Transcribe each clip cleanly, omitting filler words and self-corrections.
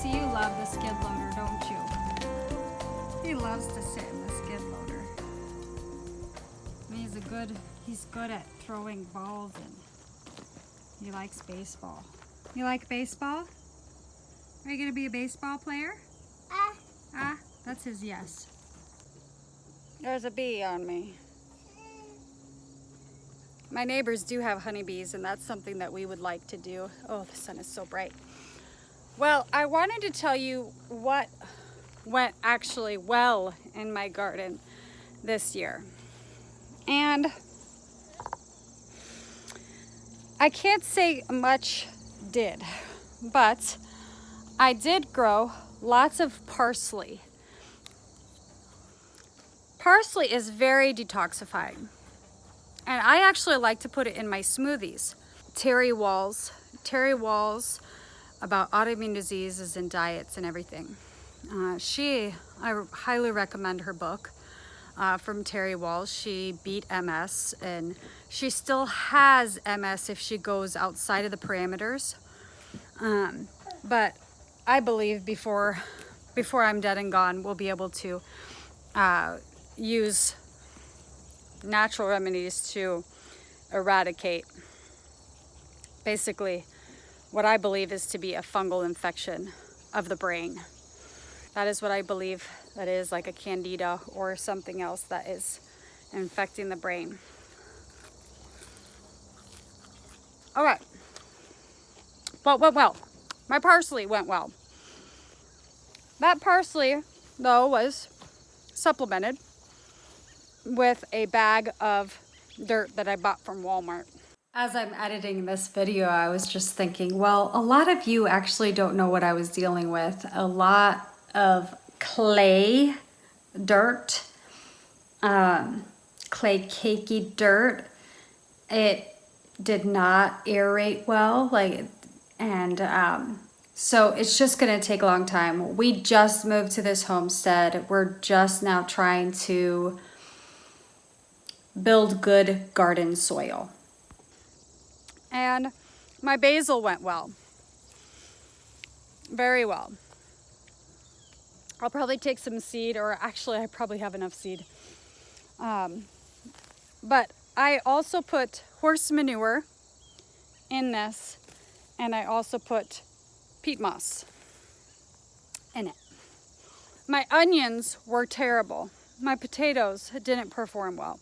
Lexi, you love the skid loader, don't you? He loves to sit in the skid loader. He's good at throwing balls in. He likes baseball. You like baseball? Are you gonna be a baseball player? That's his yes. There's a bee on me. My neighbors do have honeybees, and that's something that we would like to do. Oh, the sun is so bright. Well, I wanted to tell you what went actually well in my garden this year. And I can't say much did, but I did grow lots of parsley. Parsley is very detoxifying, and I actually like to put it in my smoothies. Terry Wahls about autoimmune diseases and diets and everything. I highly recommend her book from Terry Wahls. She beat MS, and she still has MS if she goes outside of the parameters. But I believe before I'm dead and gone, we'll be able to use natural remedies to eradicate basically what I believe is to be a fungal infection of the brain. That is what I believe that is, like a candida or something else that is infecting the brain. All right. Well, my parsley went well. That parsley, though, was supplemented with a bag of dirt that I bought from Walmart. As I'm editing this video, I was just thinking, well, a lot of you actually don't know what I was dealing with. A lot of clay dirt, clay cakey dirt. It did not aerate well, so it's just gonna take a long time. We just moved to this homestead. We're just now trying to build good garden soil. And my basil went well. Very well. I'll probably take some seed, or actually I probably have enough seed. But I also put horse manure in this, and I also put peat moss in it. My onions were terrible. My potatoes didn't perform well.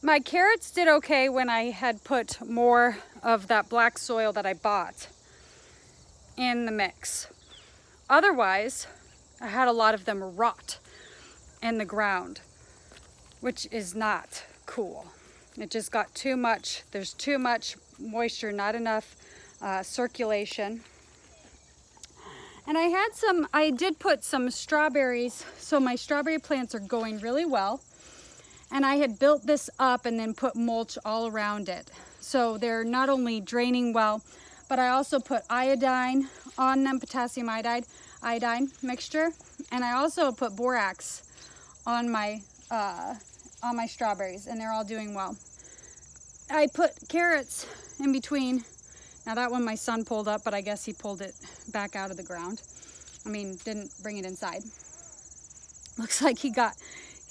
My carrots did okay when I had put more of that black soil that I bought in the mix. Otherwise, I had a lot of them rot in the ground, which is not cool. It just got too much. There's too much moisture, not enough circulation. And I did put some strawberries, so my strawberry plants are going really well. And I had built this up and then put mulch all around it. So they're not only draining well, but I also put iodine on them, potassium iodine mixture. And I also put borax on my strawberries, and they're all doing well. I put carrots in between. Now that one my son pulled up, but I guess he pulled it back out of the ground. Didn't bring it inside. Looks like he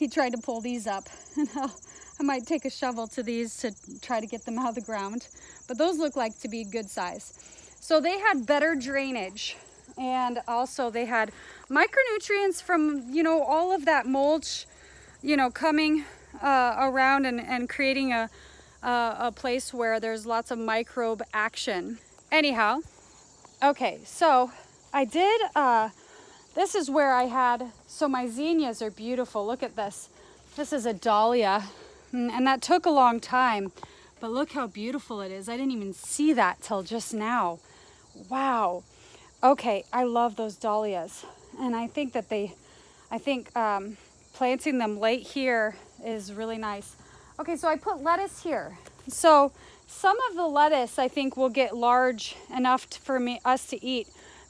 tried to pull these up. And I might take a shovel to these to try to get them out of the ground. But those look like to be good size. So they had better drainage. And also they had micronutrients from, all of that mulch, coming around and creating a place where there's lots of microbe action. Anyhow, okay, so I did, this is where I had, so my zinnias are beautiful. Look at this. This is a dahlia, and that took a long time, but look how beautiful it is. I didn't even see that till just now. Wow. Okay, I love those dahlias, and I think planting them late here is really nice. Okay, so I put lettuce here. So some of the lettuce I think will get large enough for us to eat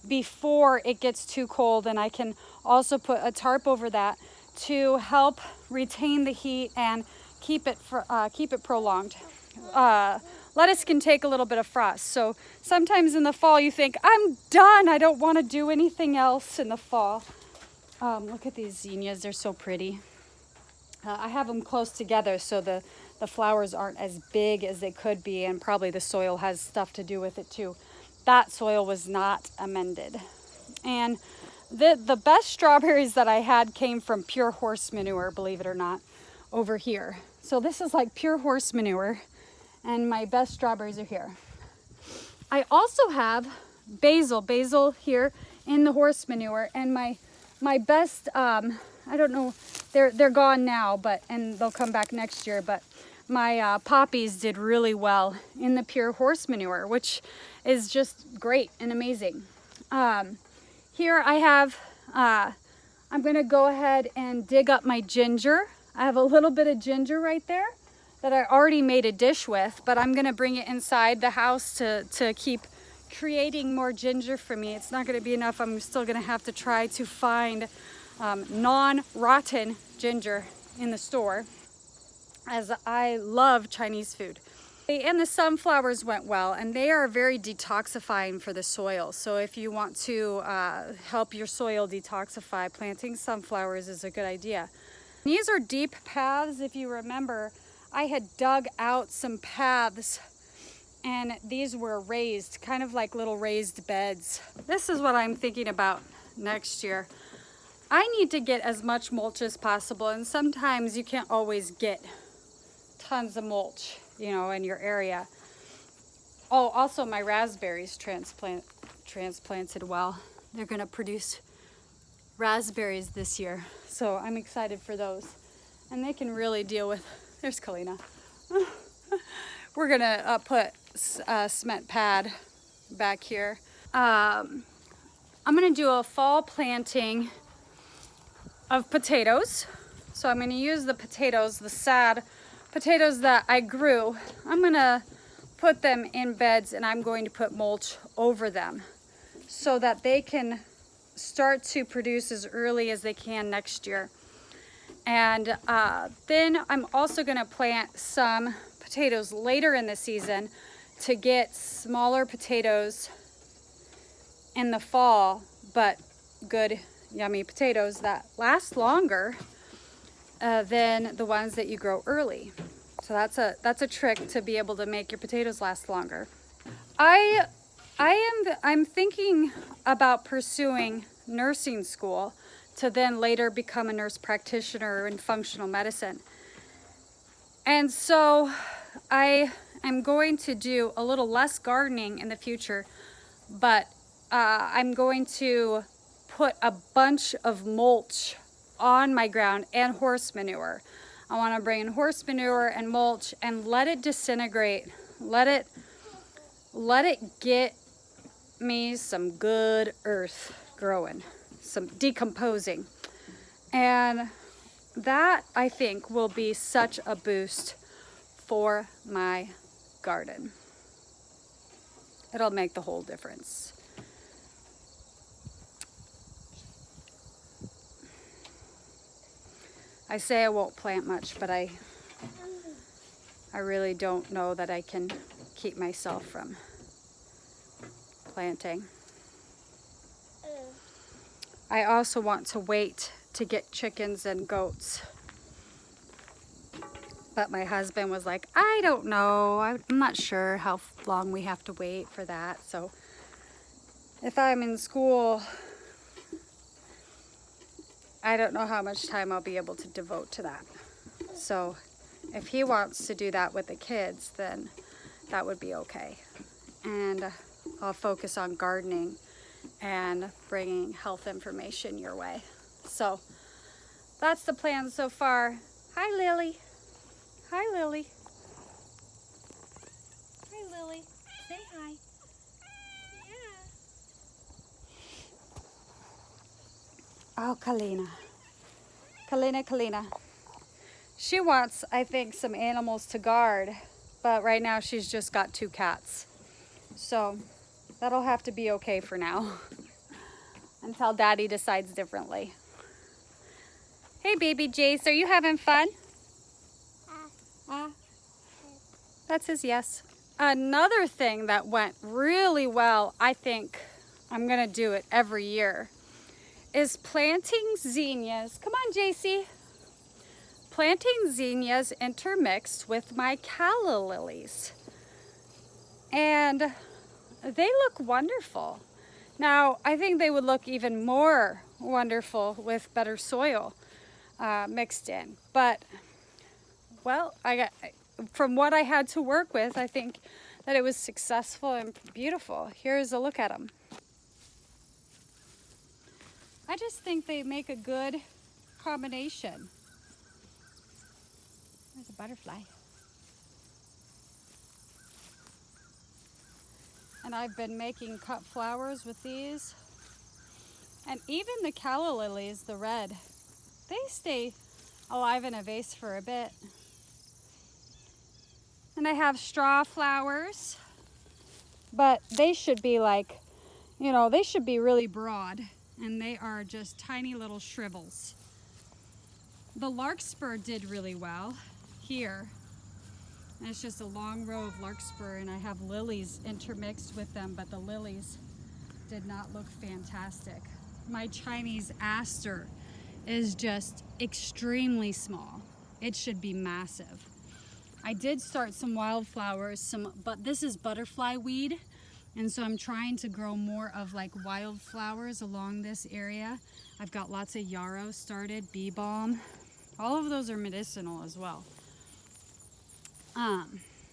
before it gets too cold, and I can also put a tarp over that to help retain the heat and keep it prolonged. lettuce can take a little bit of frost. So sometimes in the fall you think, I'm done. I don't want to do anything else in the fall. Look at these zinnias. They're so pretty. I have them close together so the flowers aren't as big as they could be, and probably the soil has stuff to do with it too. That soil was not amended. And the best strawberries that I had came from pure horse manure, believe it or not, over here. So this is like pure horse manure, and my best strawberries are here. I also have basil here in the horse manure, and my best, I don't know, they're gone now, and they'll come back next year, but my poppies did really well in the pure horse manure, which is just great and amazing. Here I have, I'm gonna go ahead and dig up my ginger. I have a little bit of ginger right there that I already made a dish with, but I'm gonna bring it inside the house to keep creating more ginger for me. It's not gonna be enough. I'm still gonna have to try to find non-rotten ginger in the store, as I love Chinese food. And the sunflowers went well, and they are very detoxifying for the soil. So if you want to help your soil detoxify, planting sunflowers is a good idea. These are deep paths. If you remember, I had dug out some paths, and these were raised, kind of like little raised beds. This is what I'm thinking about next year. I need to get as much mulch as possible, and sometimes you can't always get tons of mulch, you know, in your area. Oh, also my raspberries transplanted well. They're gonna produce raspberries this year, so I'm excited for those. And they can really deal with, there's Kalina. We're gonna put a cement pad back here. I'm gonna do a fall planting of potatoes. So I'm gonna use the potatoes, the sad potatoes that I grew. I'm gonna put them in beds, and I'm going to put mulch over them so that they can start to produce as early as they can next year. And then I'm also gonna plant some potatoes later in the season to get smaller potatoes in the fall, but good, yummy potatoes that last longer than the ones that you grow early. So that's a trick to be able to make your potatoes last longer. I'm thinking about pursuing nursing school to then later become a nurse practitioner in functional medicine. And so I am going to do a little less gardening in the future, but I'm going to put a bunch of mulch on my ground and horse manure. I want to bring in horse manure and mulch and let it disintegrate. Let it get me some good earth growing, some decomposing. And that, I think, will be such a boost for my garden. It'll make the whole difference. I say I won't plant much, but I really don't know that I can keep myself from planting. I also want to wait to get chickens and goats. But my husband was like, I don't know. I'm not sure how long we have to wait for that. So if I'm in school, I don't know how much time I'll be able to devote to that. So if he wants to do that with the kids, then that would be okay. And I'll focus on gardening and bringing health information your way. So that's the plan so far. Hi, Lily. Hi, Lily. Hi, Lily. Say hi. Oh, Kalina. Kalina. She wants, I think, some animals to guard, but right now she's just got 2 cats. So that'll have to be okay for now until Daddy decides differently. Hey, baby Jace, are you having fun? That's his yes. another thing that went really well, I think I'm gonna do it every year, is planting zinnias. Come on, JC. Planting zinnias intermixed with my calla lilies. And they look wonderful. Now, I think they would look even more wonderful with better soil mixed in. But, well, from what I had to work with, I think that it was successful and beautiful. Here's a look at them. I just think they make a good combination. There's a butterfly. And I've been making cut flowers with these. And even the calla lilies, the red, they stay alive in a vase for a bit. And I have straw flowers, but they should be like, you know, they should be really broad, and they are just tiny little shrivels. The larkspur did really well here. And it's just a long row of larkspur, and I have lilies intermixed with them, but the lilies did not look fantastic. My Chinese aster is just extremely small. It should be massive. I did start some wildflowers, but this is butterfly weed, and so I'm trying to grow more of like wildflowers along this area. I've got lots of yarrow started, bee balm. All of those are medicinal as well.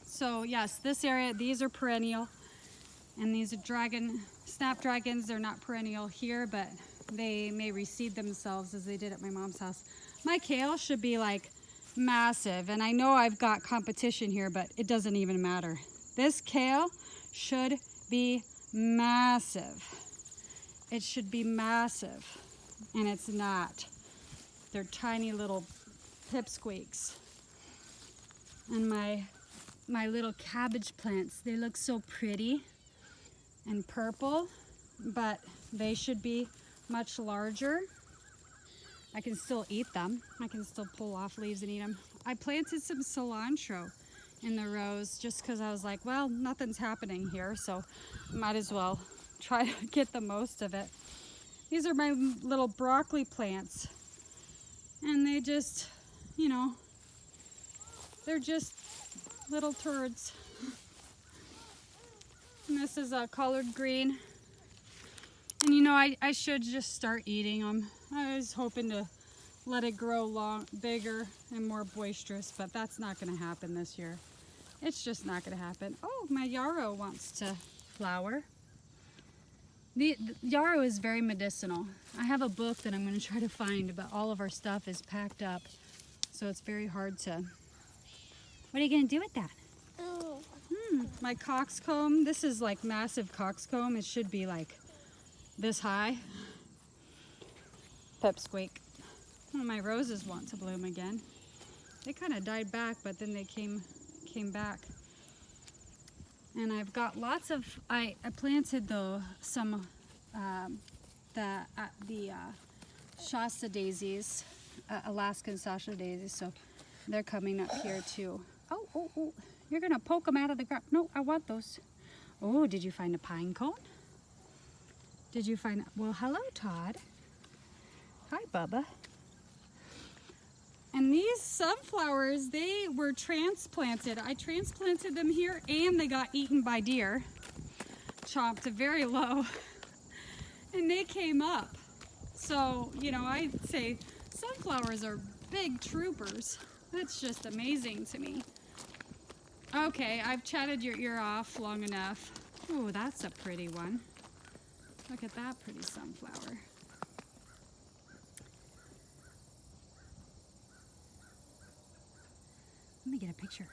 So yes, this area, these are perennial, and these are snapdragons. They're not perennial here, but they may reseed themselves as they did at my mom's house. My kale should be like massive, and I know I've got competition here, but it doesn't even matter. This kale should be massive. It should be massive, and it's not. They're tiny little pipsqueaks. And my little cabbage plants, they look so pretty and purple, but they should be much larger. I can still eat them. I can still pull off leaves and eat them. I planted some cilantro in the rows just because I was like, well, nothing's happening here, so might as well try to get the most of it. These are my little broccoli plants, and they just, you know, they're just little turds. And this is a collard green. And you know, I should just start eating them. I was hoping to let it grow bigger and more boisterous, but that's not gonna happen this year. It's just not gonna happen. Oh, my yarrow wants to flower. The yarrow is very medicinal. I have a book that I'm gonna try to find, but all of our stuff is packed up, so it's very hard to. What are you gonna do with that? Oh. My coxcomb, this is like massive coxcomb. It should be like this high. Pipsqueak. Well, my roses want to bloom again. They kind of died back, but then they came back. And I've got lots of, I planted some Shasta daisies, Alaskan Shasta daisies, so they're coming up here too. Oh, you're gonna poke them out of the ground. No, I want those. Oh, did you find a pine cone? Did you find, well, hello, Todd. Hi, Bubba. And these sunflowers, they were transplanted. I transplanted them here, and they got eaten by deer. Chopped very low. And they came up. So, you know, I'd say sunflowers are big troopers. That's just amazing to me. Okay, I've chatted your ear off long enough. Oh, that's a pretty one. Look at that pretty sunflower. Let me get a picture.